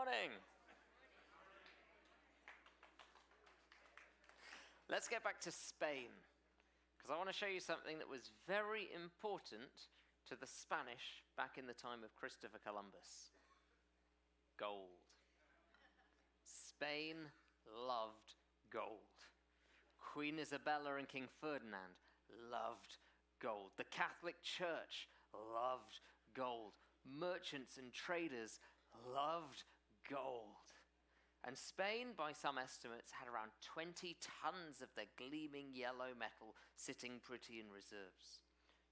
morning. Let's get back to Spain, because I want to show you something that was very important to the Spanish back in the time of Christopher Columbus. Gold. Spain loved gold. Queen Isabella and King Ferdinand loved gold. The Catholic Church loved gold. Merchants and traders loved gold. And Spain, by some estimates, had around 20 tons of the gleaming yellow metal sitting pretty in reserves.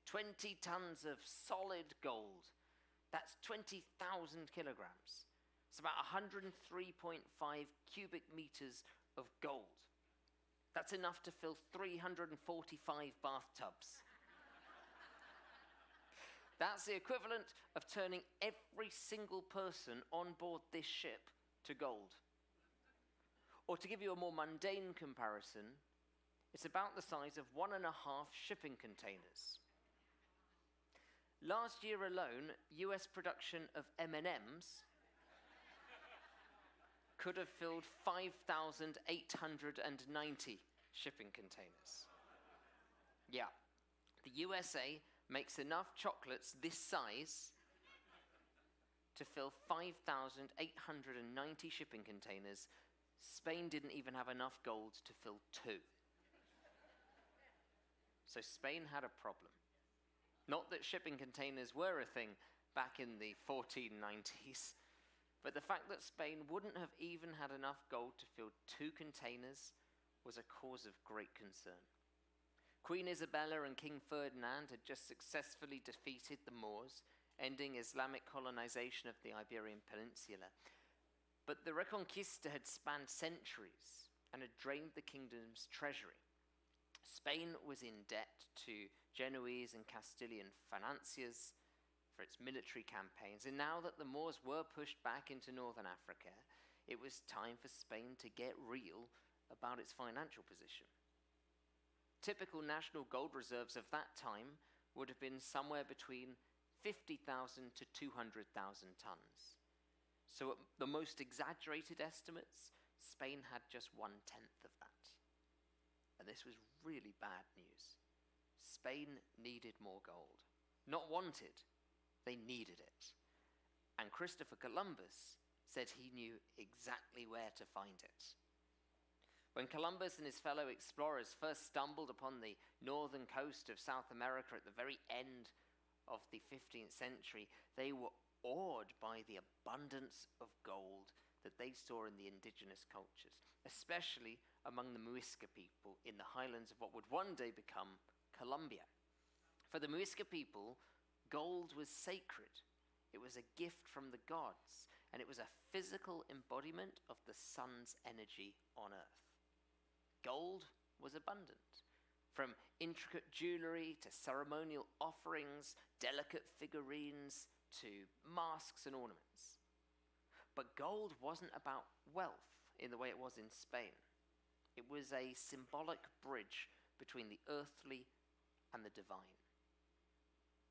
20 tons of solid gold. That's 20,000 kilograms. It's about 103.5 cubic meters of gold. That's enough to fill 345 bathtubs. That's the equivalent of turning every single person on board this ship to gold. Or to give you a more mundane comparison, it's about the size of 1.5 shipping containers. Last year alone, US production of M&Ms could have filled 5,890 shipping containers. Yeah, the USA makes enough chocolates this size to fill 5,890 shipping containers. Spain didn't even have enough gold to fill 2. So Spain had a problem. Not that shipping containers were a thing back in the 1490s, but the fact that Spain wouldn't have even had enough gold to fill 2 containers was a cause of great concern. Queen Isabella and King Ferdinand had just successfully defeated the Moors, ending Islamic colonization of the Iberian Peninsula. But the Reconquista had spanned centuries and had drained the kingdom's treasury. Spain was in debt to Genoese and Castilian financiers for its military campaigns, and now that the Moors were pushed back into northern Africa, it was time for Spain to get real about its financial position. Typical national gold reserves of that time would have been somewhere between 50,000 to 200,000 tons. So at the most exaggerated estimates, Spain had just 1/10 of that. And this was really bad news. Spain needed more gold. Not wanted, they needed it. And Christopher Columbus said he knew exactly where to find it. When Columbus and his fellow explorers first stumbled upon the northern coast of South America at the very end of the 15th century, they were awed by the abundance of gold that they saw in the indigenous cultures, especially among the Muisca people in the highlands of what would one day become Colombia. For the Muisca people, gold was sacred. It was a gift from the gods, and it was a physical embodiment of the sun's energy on earth. Gold was abundant, from intricate jewelry to ceremonial offerings, delicate figurines to masks and ornaments. But gold wasn't about wealth in the way it was in Spain. It was a symbolic bridge between the earthly and the divine.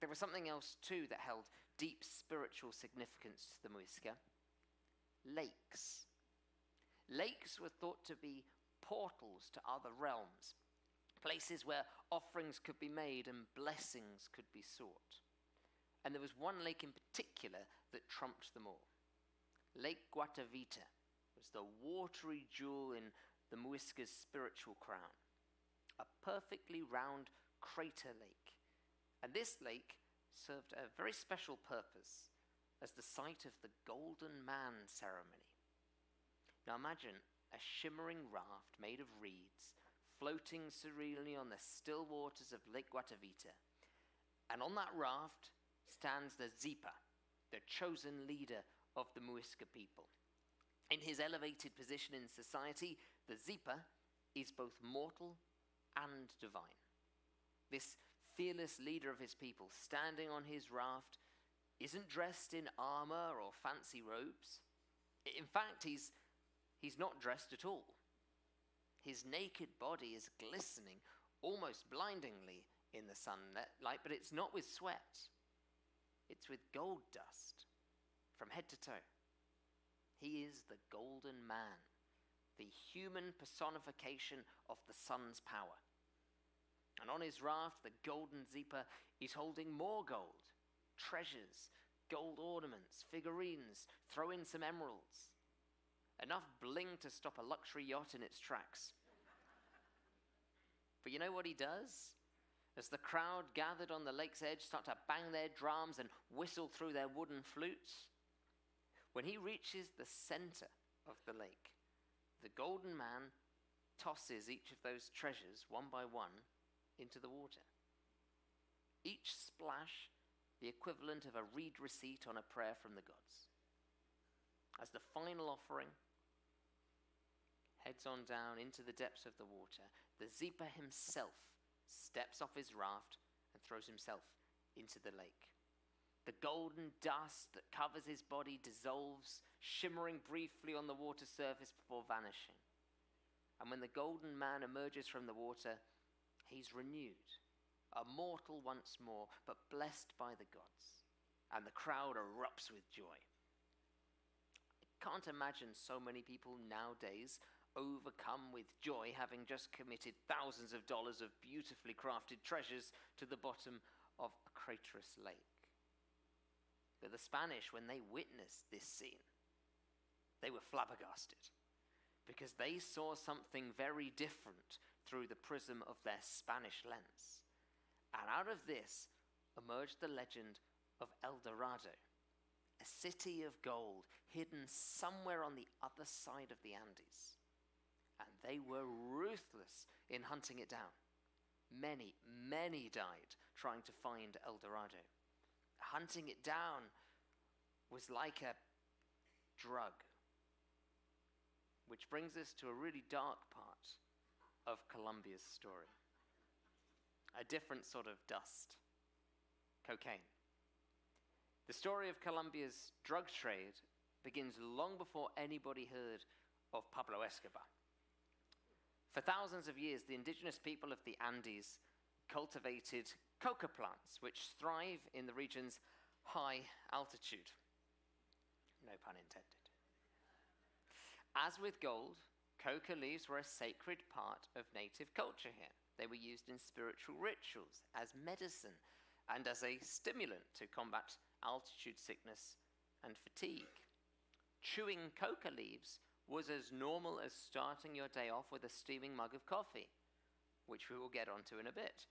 There was something else too that held deep spiritual significance to the Muisca: lakes. Lakes were thought to be portals to other realms, places where offerings could be made and blessings could be sought. And there was one lake in particular that trumped them all. Lake Guatavita was the watery jewel in the Muisca's spiritual crown, a perfectly round crater lake. And this lake served a very special purpose as the site of the Golden Man ceremony. Now imagine a shimmering raft made of reeds floating serenely on the still waters of Lake Guatavita. And on that raft stands the Zipa, the chosen leader of the Muisca people. In his elevated position in society, the Zipa is both mortal and divine. This fearless leader of his people, standing on his raft, isn't dressed in armor or fancy robes. In fact, he's not dressed at all. His naked body is glistening almost blindingly in the sunlight, but it's not with sweat. It's with gold dust from head to toe. He is the golden man, the human personification of the sun's power. And on his raft, the golden Zipper is holding more gold, treasures, gold ornaments, figurines, throw in some emeralds. Enough bling to stop a luxury yacht in its tracks. But you know what he does? As the crowd gathered on the lake's edge start to bang their drums and whistle through their wooden flutes, when he reaches the center of the lake, the golden man tosses each of those treasures one by one into the water. Each splash the equivalent of a reed receipt on a prayer from the gods. As the final offering heads on down into the depths of the water, the Zipper himself steps off his raft and throws himself into the lake. The golden dust that covers his body dissolves, shimmering briefly on the water surface before vanishing. And when the golden man emerges from the water, he's renewed, a mortal once more, but blessed by the gods. And the crowd erupts with joy. I can't imagine so many people nowadays overcome with joy having just committed thousands of dollars of beautifully crafted treasures to the bottom of a craterous lake. But the Spanish, when they witnessed this scene, they were flabbergasted because they saw something very different through the prism of their Spanish lens. And out of this emerged the legend of El Dorado, a city of gold hidden somewhere on the other side of the Andes. And they were ruthless in hunting it down. Many, many died trying to find El Dorado. Hunting it down was like a drug. Which brings us to a really dark part of Colombia's story. A different sort of dust. Cocaine. The story of Colombia's drug trade begins long before anybody heard of Pablo Escobar. For thousands of years, the indigenous people of the Andes cultivated coca plants, which thrive in the region's high altitude. No pun intended. As with gold, coca leaves were a sacred part of native culture here. They were used in spiritual rituals, as medicine, and as a stimulant to combat altitude sickness and fatigue. Chewing coca leaves was as normal as starting your day off with a steaming mug of coffee, which we will get onto in a bit.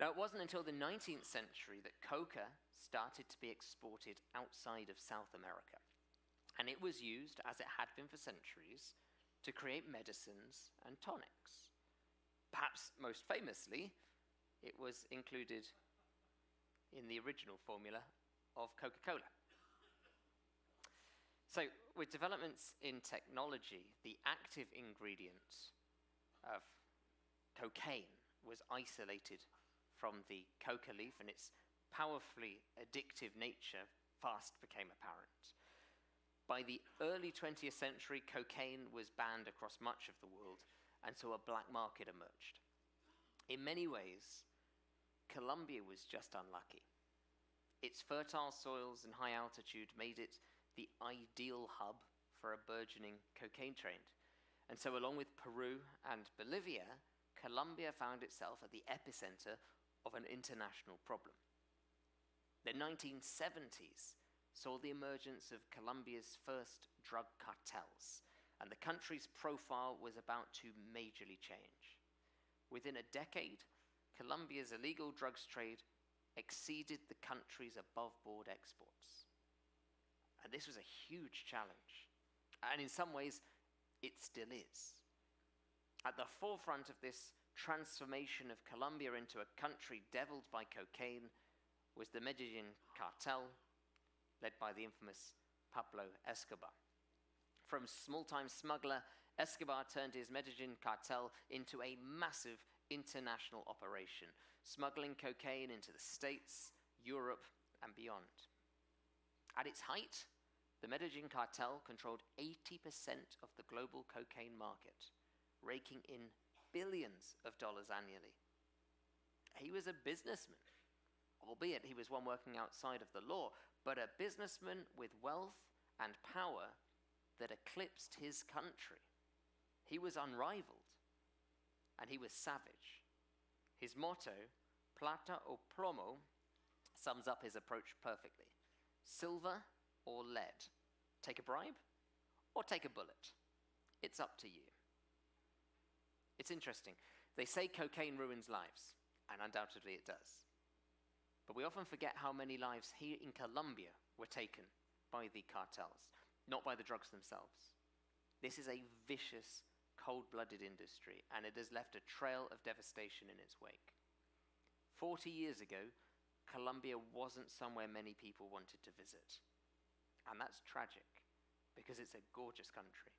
Now, it wasn't until the 19th century that coca started to be exported outside of South America. And it was used, as it had been for centuries, to create medicines and tonics. Perhaps most famously, it was included in the original formula of Coca-Cola. So, with developments in technology, the active ingredient of cocaine was isolated from the coca leaf, and its powerfully addictive nature fast became apparent. By the early 20th century, cocaine was banned across much of the world, and so a black market emerged. In many ways, Colombia was just unlucky. Its fertile soils and high altitude made it the ideal hub for a burgeoning cocaine trade. And so along with Peru and Bolivia, Colombia found itself at the epicenter of an international problem. The 1970s saw the emergence of Colombia's first drug cartels, and the country's profile was about to majorly change. Within a decade, Colombia's illegal drugs trade exceeded the country's above-board exports. And this was a huge challenge. And in some ways, it still is. At the forefront of this transformation of Colombia into a country deviled by cocaine was the Medellin cartel, led by the infamous Pablo Escobar. From small-time smuggler, Escobar turned his Medellin cartel into a massive international operation, smuggling cocaine into the States, Europe, and beyond. At its height, the Medellin cartel controlled 80% of the global cocaine market, raking in billions of dollars annually. He was a businessman, albeit he was one working outside of the law, but a businessman with wealth and power that eclipsed his country. He was unrivaled, and he was savage. His motto, plata o plomo, sums up his approach perfectly. Silver or lead? Take a bribe or take a bullet? It's up to you. It's interesting. They say cocaine ruins lives, and undoubtedly it does. But we often forget how many lives here in Colombia were taken by the cartels, not by the drugs themselves. This is a vicious, cold-blooded industry, and it has left a trail of devastation in its wake. 40 years ago, Colombia wasn't somewhere many people wanted to visit. And that's tragic, because it's a gorgeous country.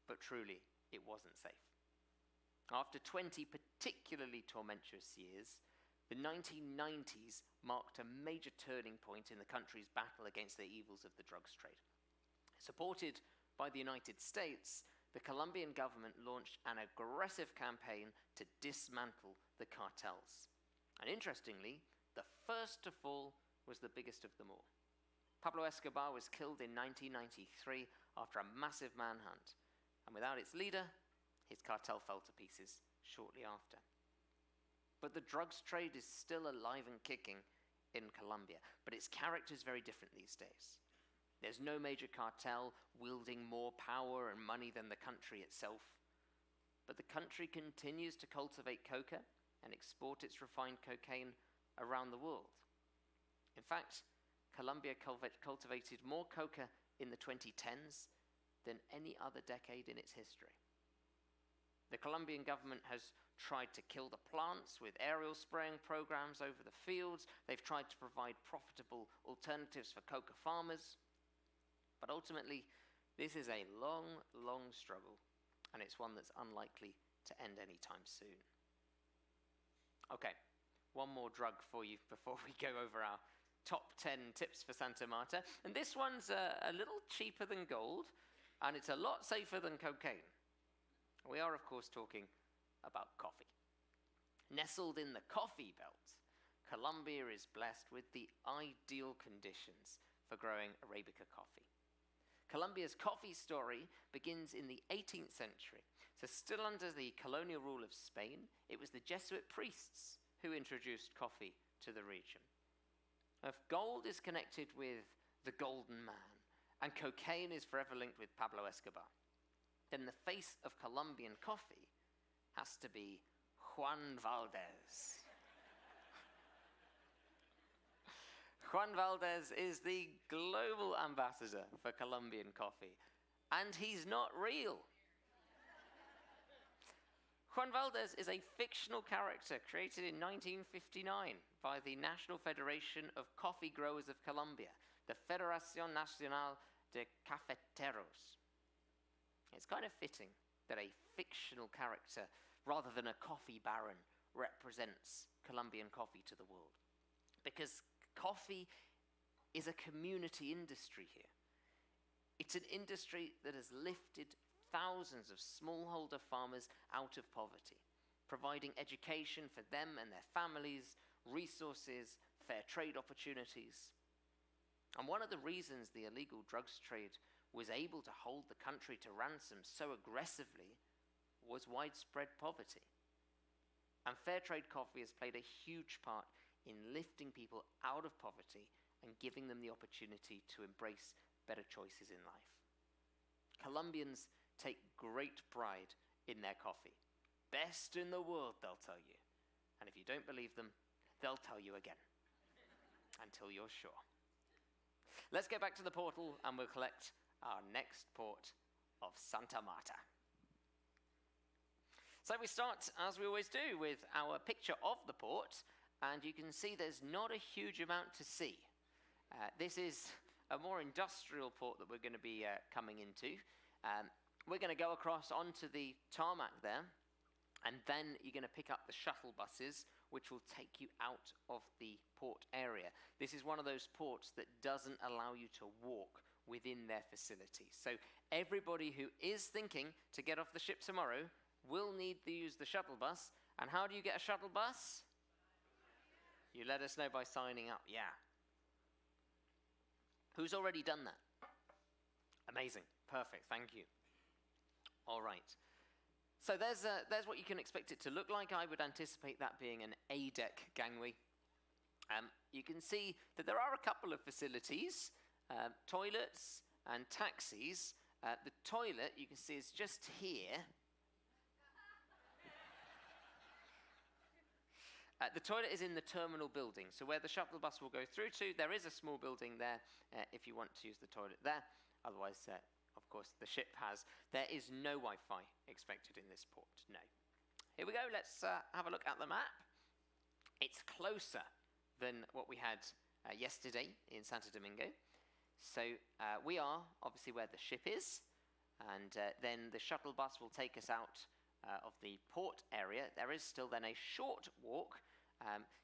But truly, it wasn't safe. After 20 particularly tumultuous years, the 1990s marked a major turning point in the country's battle against the evils of the drugs trade. Supported by the United States, the Colombian government launched an aggressive campaign to dismantle the cartels. And interestingly, the first to fall was the biggest of them all. Pablo Escobar was killed in 1993 after a massive manhunt, and without its leader, his cartel fell to pieces shortly after. But the drugs trade is still alive and kicking in Colombia, but its character is very different these days. There's no major cartel wielding more power and money than the country itself. But the country continues to cultivate coca and export its refined cocaine around the world. In fact, Colombia cultivated more coca in the 2010s than any other decade in its history. The Colombian government has tried to kill the plants with aerial spraying programs over the fields. They've tried to provide profitable alternatives for coca farmers. But ultimately, this is a long, long struggle, and it's one that's unlikely to end anytime soon. Okay, one more drug for you before we go over our top 10 tips for Santa Marta. And this one's a little cheaper than gold, and it's a lot safer than cocaine. We are, of course, talking about coffee. Nestled in the coffee belt, Colombia is blessed with the ideal conditions for growing Arabica coffee. Colombia's coffee story begins in the 18th century. So still under the colonial rule of Spain, it was the Jesuit priests who introduced coffee to the region. If gold is connected with the Golden Man, and cocaine is forever linked with Pablo Escobar, then the face of Colombian coffee has to be Juan Valdez. Juan Valdez is the global ambassador for Colombian coffee, and he's not real. Juan Valdez is a fictional character created in 1959 by the National Federation of Coffee Growers of Colombia, the Federación Nacional de Cafeteros. It's kind of fitting that a fictional character, rather than a coffee baron, represents Colombian coffee to the world. Because coffee is a community industry here. It's an industry that has lifted thousands of smallholder farmers out of poverty, providing education for them and their families, resources, fair trade opportunities. And one of the reasons the illegal drugs trade was able to hold the country to ransom so aggressively was widespread poverty. And fair trade coffee has played a huge part in lifting people out of poverty and giving them the opportunity to embrace better choices in life. Colombians take great pride in their coffee. Best in the world, they'll tell you. And if you don't believe them, they'll tell you again, until you're sure. Let's get back to the portal and we'll collect our next port of Santa Marta. So we start, as we always do, with our picture of the port, and you can see there's not a huge amount to see. This is a more industrial port that we're going to be coming into. We're going to go across onto the tarmac there, and then you're going to pick up the shuttle buses, which will take you out of the port area. This is one of those ports that doesn't allow you to walk within their facilities. So everybody who is thinking to get off the ship tomorrow will need to use the shuttle bus. And how do you get a shuttle bus? You let us know by signing up. Yeah. Who's already done that? Amazing. Perfect, thank you. All right. So there's what you can expect it to look like. I would anticipate that being an A-deck gangway. You can see that there are a couple of facilities, toilets and taxis. The toilet, you can see, is just here. The toilet is in the terminal building, so where the shuttle bus will go through to, there is a small building there if you want to use the toilet there. Otherwise, of course, the ship has. There is no Wi-Fi expected in this port, no. Here we go, let's have a look at the map. It's closer than what we had yesterday in Santo Domingo. So we are obviously where the ship is, and then the shuttle bus will take us out of the port area. There is still then a short walk.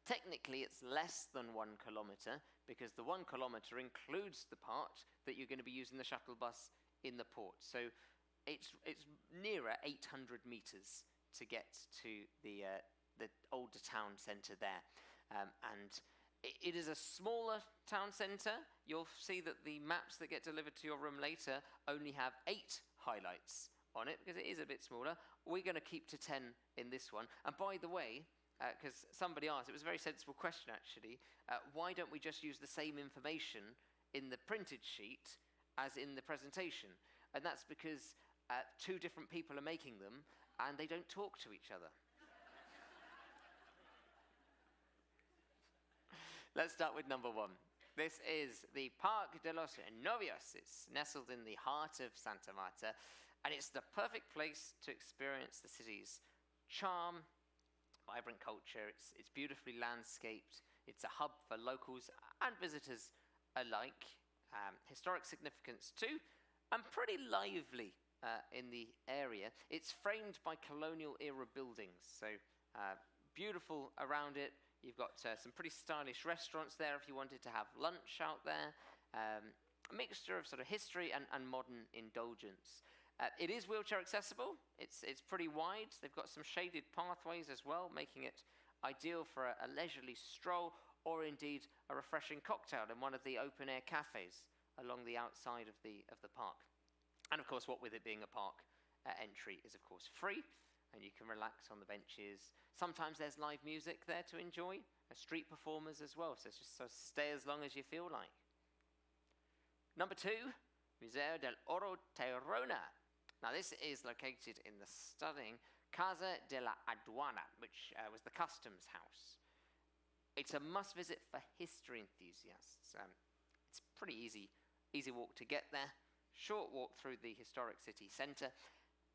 Technically, it's less than 1 kilometer because the 1 kilometer includes the part that you're going to be using the shuttle bus in the port. So it's nearer 800 meters to get to the older town center there. And it is a smaller town center. You'll see that the maps that get delivered to your room later only have 8 highlights on it because it is a bit smaller. We're going to keep to 10 in this one. And by the way, because somebody asked, it was a very sensible question actually, why don't we just use the same information in the printed sheet as in the presentation? And that's because 2 different people are making them and they don't talk to each other. Let's start with number 1. This is the Parque de los Novios. It's nestled in the heart of Santa Marta, and it's the perfect place to experience the city's charm, vibrant culture. It's beautifully landscaped. It's a hub for locals and visitors alike. Historic significance too, and pretty lively in the area. It's framed by colonial era buildings, so beautiful around it. You've got some pretty stylish restaurants there if you wanted to have lunch out there. A mixture of sort of history and modern indulgence. It is wheelchair accessible. It's pretty wide. They've got some shaded pathways as well, making it ideal for a leisurely stroll or indeed a refreshing cocktail in one of the open-air cafes along the outside of the park. And of course, what with it being a park, entry is of course free, and you can relax on the benches. Sometimes there's live music there to enjoy, street performers as well, so just stay as long as you feel like. Number 2, Museo del Oro Tayrona. Now this is located in the stunning Casa de la Aduana, which was the customs house. It's a must-visit for history enthusiasts. It's pretty easy walk to get there, short walk through the historic city centre,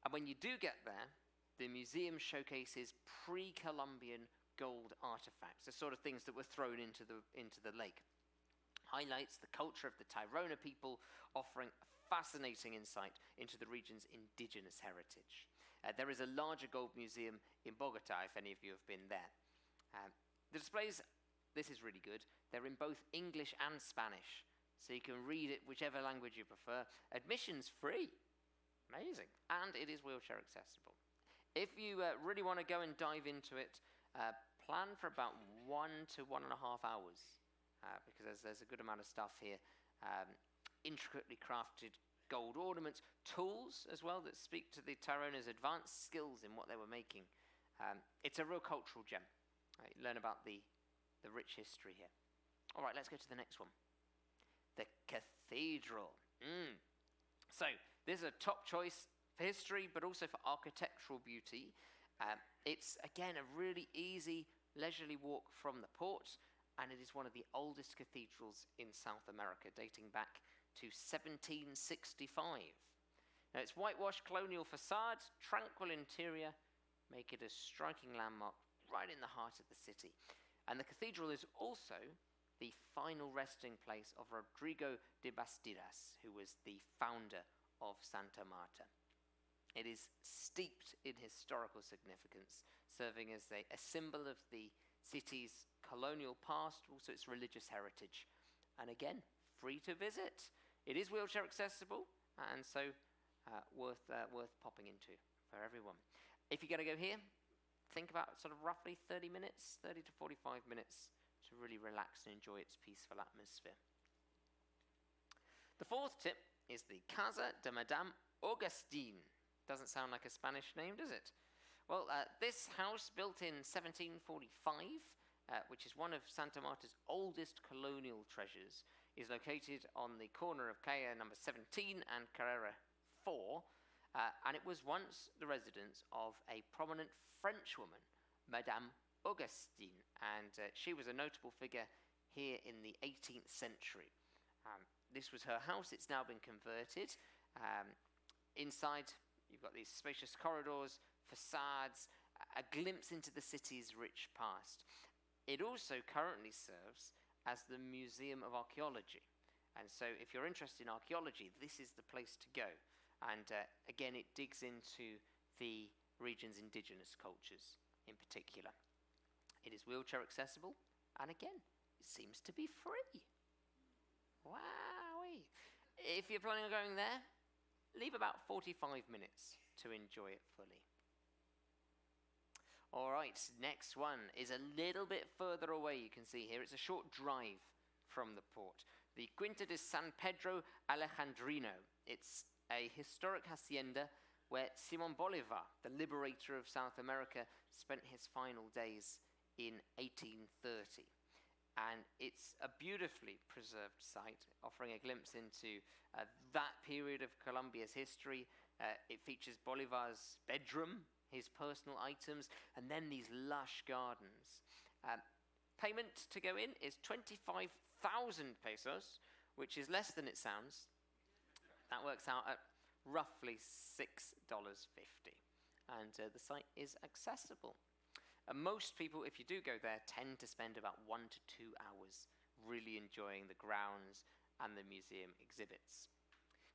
and when you do get there, the museum showcases pre-Columbian gold artifacts, the sort of things that were thrown into the lake. Highlights the culture of the Tayrona people, offering a fascinating insight into the region's indigenous heritage. There is a larger gold museum in Bogota, if any of you have been there. The displays, this is really good, they're in both English and Spanish, so you can read it whichever language you prefer. Admission's free. Amazing. And it is wheelchair accessible. If you really want to go and dive into it, plan for about 1 to 1.5 hours, because there's a good amount of stuff here. Intricately crafted gold ornaments, tools as well that speak to the Tayrona's advanced skills in what they were making. It's a real cultural gem. You learn about the rich history here. All right, let's go to the next one. The cathedral. So this is a top choice for history, but also for architectural beauty. It's, again, a really easy, leisurely walk from the port, and it is one of the oldest cathedrals in South America, dating back to 1765. Now, its whitewashed colonial facade, tranquil interior, make it a striking landmark right in the heart of the city. And the cathedral is also the final resting place of Rodrigo de Bastidas, who was the founder of Santa Marta. It is steeped in historical significance, serving as a symbol of the city's colonial past, also its religious heritage. And again, free to visit. It is wheelchair accessible, and so worth popping into for everyone. If you're going to go here, think about sort of roughly 30 minutes, 30 to 45 minutes to really relax and enjoy its peaceful atmosphere. The 4th tip is the Casa de Madame Augustine. Doesn't sound like a Spanish name, does it? Well, this house, built in 1745, which is one of Santa Marta's oldest colonial treasures, is located on the corner of calle number 17 and Carrera 4, and it was once the residence of a prominent French woman, Madame Augustine, and she was a notable figure here in the 18th century. This was her house. It's now been converted. Inside, you've got these spacious corridors, facades, a glimpse into the city's rich past. It also currently serves as the Museum of Archaeology. And so if you're interested in archaeology, this is the place to go. And again, it digs into the region's indigenous cultures in particular. It is wheelchair accessible, and again, it seems to be free. Wowee. If you're planning on going there, leave about 45 minutes to enjoy it fully. All right, next one is a little bit further away, you can see here. It's a short drive from the port. The Quinta de San Pedro Alejandrino. It's a historic hacienda where Simon Bolivar, the liberator of South America, spent his final days in 1830. And it's a beautifully preserved site, offering a glimpse into that period of Colombia's history. It features Bolivar's bedroom, his personal items, and then these lush gardens. Payment to go in is 25,000 pesos, which is less than it sounds. That works out at roughly $6.50. And the site is accessible. Most people, if you do go there, tend to spend about 1 to 2 hours really enjoying the grounds and the museum exhibits.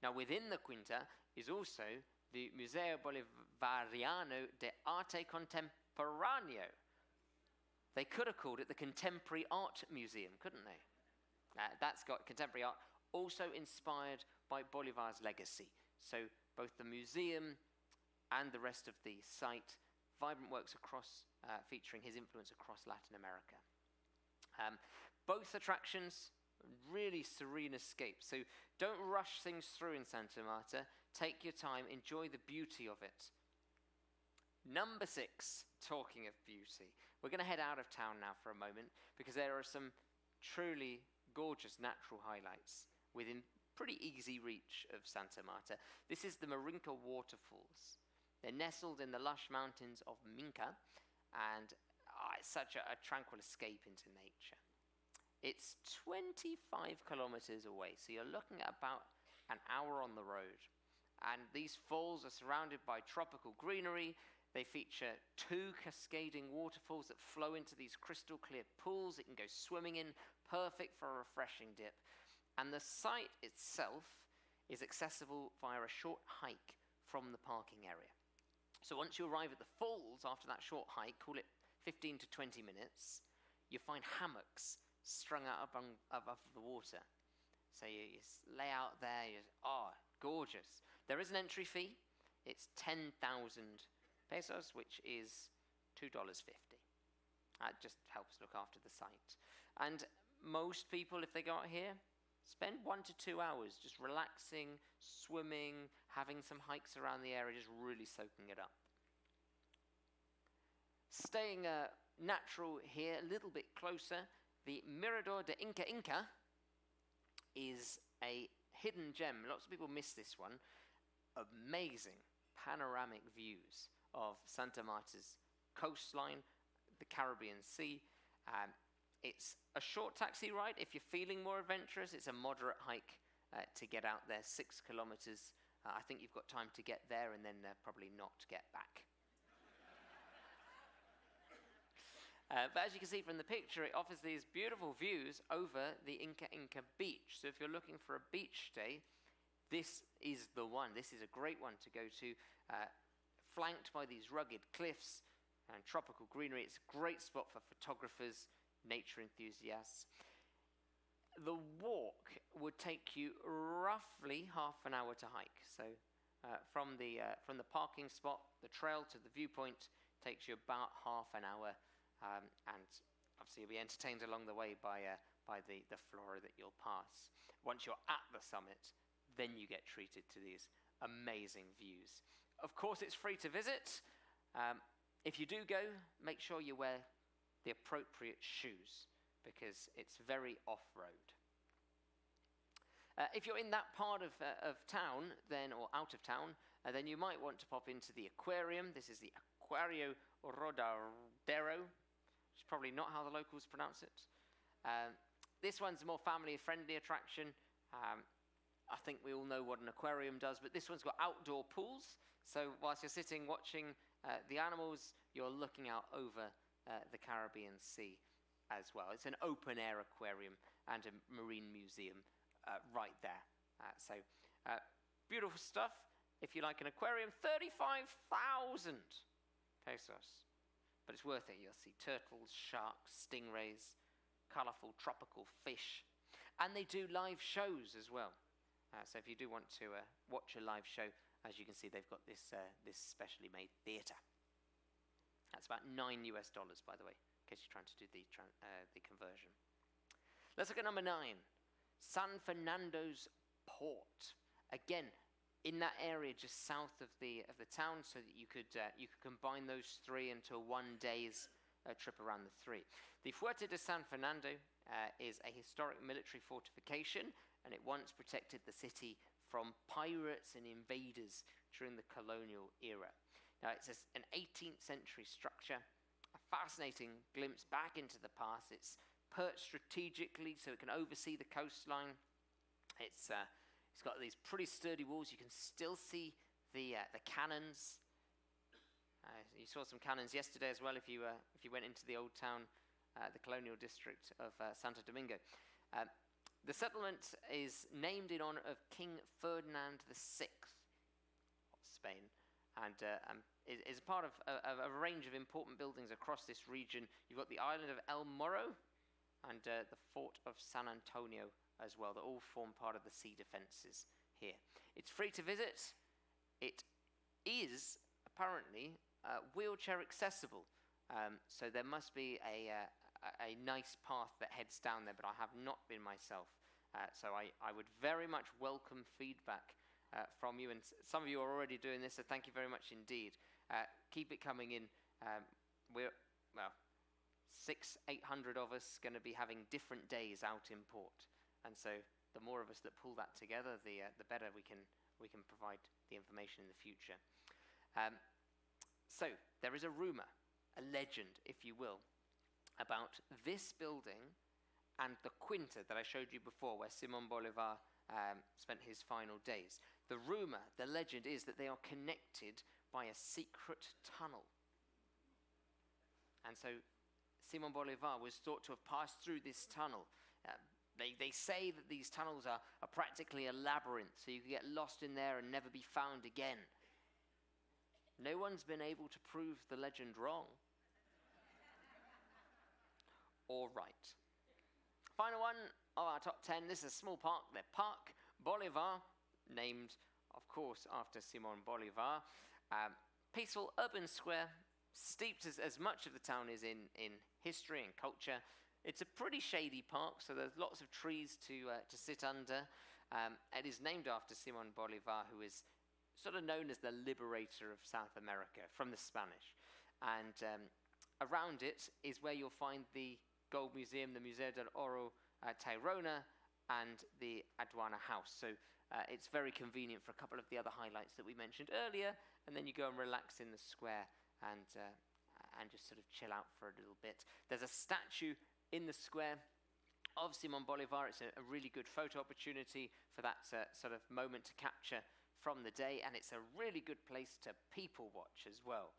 Now, within the Quinta is also the Museo Bolivariano de Arte Contemporáneo. They could have called it the Contemporary Art Museum, couldn't they? That's got contemporary art, also inspired by Bolivar's legacy. So both the museum and the rest of the site, vibrant works across, featuring his influence across Latin America. Both attractions, really serene escape. So don't rush things through in Santa Marta. Take your time, enjoy the beauty of it. Number 6, talking of beauty. We're going to head out of town now for a moment because there are some truly gorgeous natural highlights within pretty easy reach of Santa Marta. This is the Minca waterfalls. They're nestled in the lush mountains of Minca, and it's such a tranquil escape into nature. It's 25 kilometers away, so you're looking at about an hour on the road. And these falls are surrounded by tropical greenery. They feature 2 cascading waterfalls that flow into these crystal clear pools that you can go swimming in, perfect for a refreshing dip. And the site itself is accessible via a short hike from the parking area. So once you arrive at the falls after that short hike, call it 15 to 20 minutes, you find hammocks strung out above the water. So you lay out there, gorgeous. There is an entry fee. It's 10,000 pesos, which is $2.50. That just helps look after the site. And most people, if they go out here, spend 1 to 2 hours just relaxing, swimming, having some hikes around the area, just really soaking it up. Staying natural here, a little bit closer, the Mirador de Inca is a hidden gem. Lots of people miss this one. Amazing panoramic views of Santa Marta's coastline, the Caribbean Sea. It's a short taxi ride. If you're feeling more adventurous, it's a moderate hike to get out there, 6 kilometers. I think you've got time to get there and then probably not get back. But as you can see from the picture, it offers these beautiful views over the Inca beach. So if you're looking for a beach day, this is the one. This is a great one to go to, flanked by these rugged cliffs and tropical greenery. It's a great spot for photographers, nature enthusiasts. The walk would take you roughly half an hour to hike. So from the parking spot, the trail to the viewpoint takes you about half an hour. And obviously you'll be entertained along the way by the flora that you'll pass. Once you're at the summit, then you get treated to these amazing views. Of course, it's free to visit. If you do go, make sure you wear the appropriate shoes because it's very off-road. If you're in that part of town, or out of town, then you might want to pop into the aquarium. This is the Aquario Rodadero, which is probably not how the locals pronounce it. This one's a more family-friendly attraction. I think we all know what an aquarium does, but this one's got outdoor pools. So whilst you're sitting watching the animals, you're looking out over the Caribbean Sea as well. It's an open-air aquarium and a marine museum right there. Beautiful stuff. If you like an aquarium, 35,000 pesos. But it's worth it. You'll see turtles, sharks, stingrays, colourful tropical fish. And they do live shows as well. So if you do want to watch a live show, as you can see, they've got this specially made theatre. That's about $9, by the way, in case you're trying to do the conversion. Let's look at number 9, San Fernando's Port. Again, in that area just south of the town, so that you could combine those three into a 1 day's trip around the three. The Fuerte de San Fernando is a historic military fortification, and it once protected the city from pirates and invaders during the colonial era. Now, it's an 18th century structure, a fascinating glimpse back into the past. It's perched strategically so it can oversee the coastline. It's got these pretty sturdy walls. You can still see the cannons. You saw some cannons yesterday as well if you went into the old town, the colonial district of Santo Domingo. The settlement is named in honor of King Ferdinand VI of Spain, and is part of a range of important buildings across this region. You've got the island of El Morro and the fort of San Antonio as well, that all form part of the sea defenses here. It's free to visit. It is apparently wheelchair accessible, so there must be a nice path that heads down there, but I have not been myself. So I would very much welcome feedback from you, and some of you are already doing this, so thank you very much indeed. Keep it coming in. We're 600-800 of us going to be having different days out in port, and so the more of us that pull that together, the better we can provide the information in the future. So there is a rumor, a legend, if you will, about this building and the Quinta that I showed you before, where Simon Bolivar spent his final days. The rumor, the legend is that they are connected by a secret tunnel. And so Simon Bolivar was thought to have passed through this tunnel. They say that these tunnels are practically a labyrinth, so you can get lost in there and never be found again. No one's been able to prove the legend wrong. All right. Final one of our top 10. This is a small park. The Park Bolivar, named, of course, after Simon Bolivar. Peaceful urban square, steeped as much of the town is in history and culture. It's a pretty shady park, so there's lots of trees to sit under. It is named after Simon Bolivar, who is sort of known as the liberator of South America from the Spanish. And around it is where you'll find the Gold Museum, the Museo del Oro Tayrona, and the Aduana House. So it's very convenient for a couple of the other highlights that we mentioned earlier, and then you go and relax in the square and just sort of chill out for a little bit. There's a statue in the square of Simon Bolivar. It's a really good photo opportunity for that sort of moment to capture from the day, and it's a really good place to people watch as well.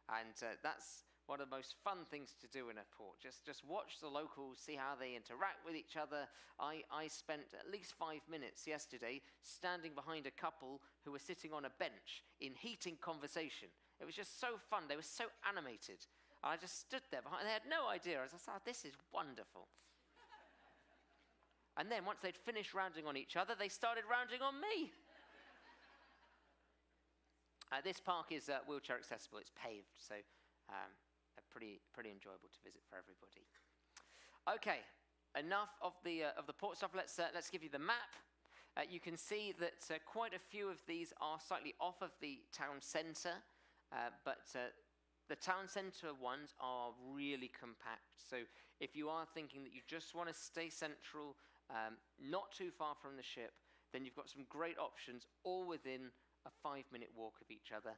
And that's one of the most fun things to do in a port. Just watch the locals, see how they interact with each other. I spent at least 5 minutes yesterday standing behind a couple who were sitting on a bench in heated conversation. It was just so fun. They were so animated. And I just stood there behind. They had no idea. I was like, oh, this is wonderful. And then once they'd finished rounding on each other, they started rounding on me. This park is wheelchair accessible. It's paved, so pretty enjoyable to visit for everybody. Okay, enough of the port stuff. Let's give you the map. You can see that quite a few of these are slightly off of the town centre, but the town centre ones are really compact. So if you are thinking that you just want to stay central, not too far from the ship, then you've got some great options all within a 5-minute walk of each other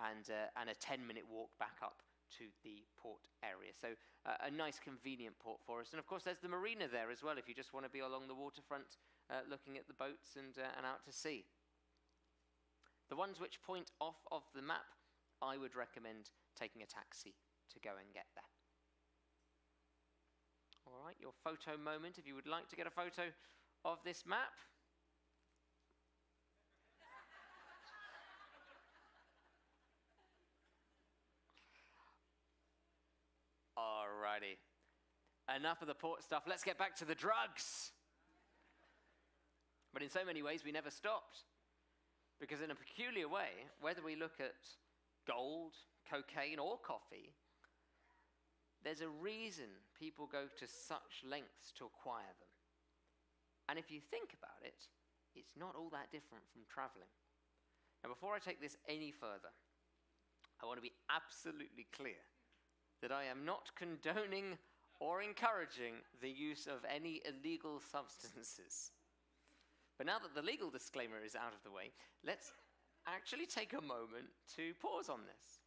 and a 10-minute walk back up to the port area. So a nice convenient port for us. And of course there's the marina there as well if you just want to be along the waterfront looking at the boats and out to sea. The ones which point off of the map, I would recommend taking a taxi to go and get there. All right, your photo moment, if you would like to get a photo of this map. Alrighty, enough of the port stuff. Let's get back to the drugs. But in so many ways, we never stopped. Because in a peculiar way, whether we look at gold, cocaine, or coffee, there's a reason people go to such lengths to acquire them. And if you think about it, it's not all that different from traveling. Now, before I take this any further, I want to be absolutely clear that I am not condoning or encouraging the use of any illegal substances. But now that the legal disclaimer is out of the way, let's actually take a moment to pause on this.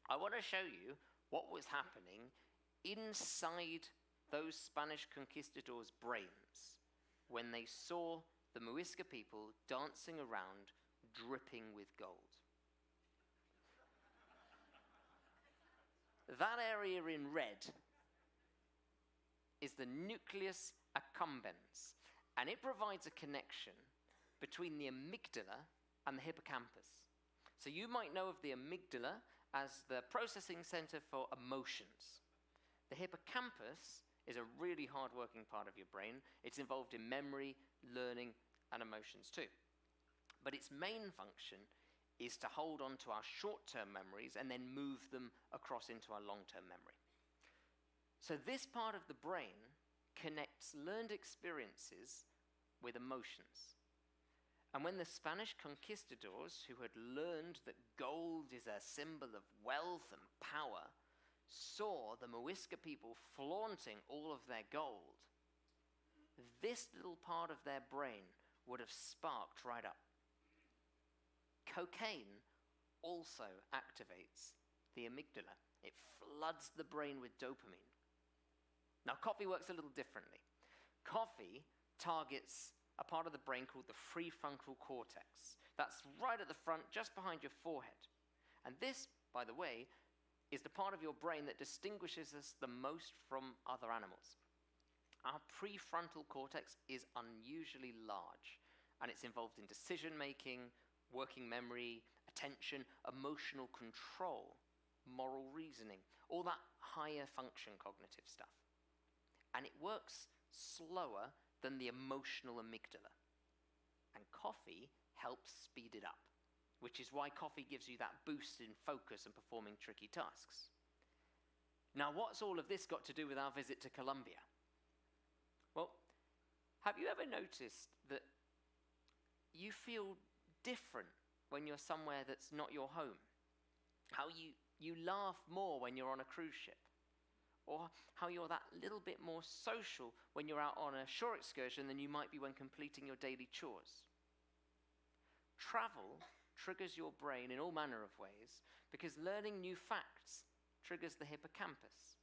I want to show you what was happening inside those Spanish conquistadors' brains when they saw the Muisca people dancing around, dripping with gold. That area in red is the nucleus accumbens, and it provides a connection between the amygdala and the hippocampus. So you might know of the amygdala as the processing center for emotions. The hippocampus is a really hard-working part of your brain. It's involved in memory, learning, and emotions too. But its main function is to hold on to our short-term memories and then move them across into our long-term memory. So this part of the brain connects learned experiences with emotions. And when the Spanish conquistadors, who had learned that gold is a symbol of wealth and power, saw the Muisca people flaunting all of their gold, this little part of their brain would have sparked right up. Cocaine also activates the amygdala. It floods the brain with dopamine. Now, coffee works a little differently. Coffee targets a part of the brain called the prefrontal cortex. That's right at the front, just behind your forehead. And this, by the way, is the part of your brain that distinguishes us the most from other animals. Our prefrontal cortex is unusually large, and it's involved in decision-making, working memory, attention, emotional control, moral reasoning, all that higher function cognitive stuff. And it works slower than the emotional amygdala. And coffee helps speed it up, which is why coffee gives you that boost in focus and performing tricky tasks. Now, what's all of this got to do with our visit to Colombia? Well, have you ever noticed that you feel different when you're somewhere that's not your home? How you laugh more when you're on a cruise ship? Or how you're that little bit more social when you're out on a shore excursion than you might be when completing your daily chores? Travel triggers your brain in all manner of ways because learning new facts triggers the hippocampus.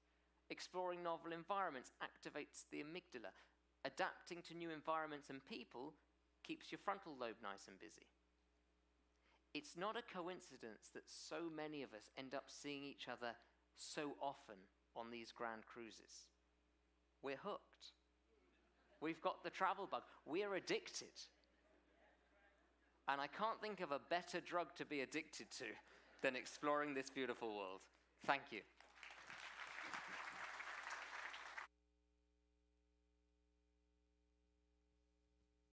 Exploring novel environments activates the amygdala. Adapting to new environments and people keeps your frontal lobe nice and busy. It's not a coincidence that so many of us end up seeing each other so often on these grand cruises. We're hooked. We've got the travel bug. We're addicted. And I can't think of a better drug to be addicted to than exploring this beautiful world. Thank you.